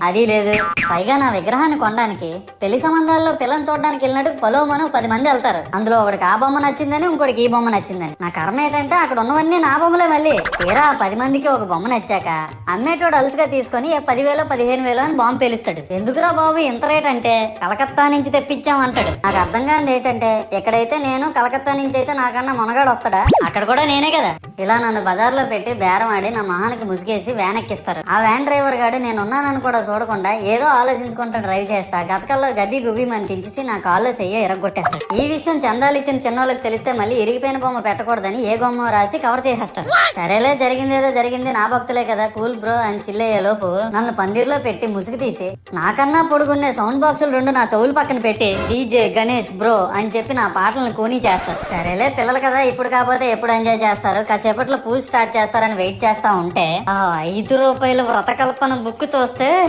అది లేదు. పైగా నా విగ్రహాన్ని కొనడానికి పెళ్లి సంబంధాల్లో పిల్లని చూడడానికి వెళ్ళినట్టు పొలోమను 10 మంది వెళ్తారు. అందులో ఒకడికి ఆ బొమ్మ నచ్చిందని, ఇంకోటికి ఈ బొమ్మ నచ్చిందని. నా కర్మ ఏంటంటే అక్కడ ఉన్నవన్నీ నా బొమ్మలే. మళ్ళీ తీరా 10 మందికి ఒక బొమ్మ నచ్చాక అమ్మేటోడు అలుసుగా తీసుకొని 10,000 15,000 అని బాంబు పేలుస్తాడు. ఎందుకురా బాబు ఇంత రేట్ అంటే కలకత్తా నుంచి తెప్పించాం అంటాడు. నాకు అర్థం కానిది ఏంటంటే ఎక్కడైతే నేను కలకత్తా నుంచి అయితే నాకన్నా మొనగాడు వస్తాడా, అక్కడ కూడా నేనే కదా. ఇలా నన్ను బజార్లో పెట్టి బేరం ఆడి నా మొహానికి ముసుగేసి వ్యాన్ ఎక్కిస్తారు. ఆ వ్యాన్ డ్రైవర్ గాడు నేనున్నానని కూడా చూడకుండా ఏదో ఆలోచించుకుంటా డ్రైవ్ చేస్తా గతకల్లో గబ్బి గుబ్బి అని తెంచేసి నా కాల్లో చెయ్యి ఎరగొట్టేస్తాడు. ఈ విషయం చందాలు ఇచ్చిన చిన్నోళ్ళకి తెలిస్తే మళ్ళీ ఇరిగిపోయిన బొమ్మ పెట్టకూడదని ఏ బొమ్మ రాసి కవర్ చేసేస్తారు. సరేలే జరిగిందేదో జరిగింది, నా భక్తులే కదా, కూల్ బ్రో అని చిల్లయ్యే లోపు నన్ను పందిర్లో పెట్టి ముసుగు తీసి నాకన్నా పొడుగుండే సౌండ్ బాక్సులు 2 నా చెవులు పక్కన పెట్టి డీజే గణేష్ బ్రో అని చెప్పి నా పాటలను కూనీ చేస్తారు. సరేలే పిల్లలు కదా, ఇప్పుడు కాకపోతే ఎప్పుడు ఎంజాయ్ చేస్తారు, కాసేపట్లో పూజ స్టార్ట్ చేస్తారని వెయిట్ చేస్తా ఉంటే ఆ 5 రూపాయల వ్రతకల్పన బుక్ చూస్తే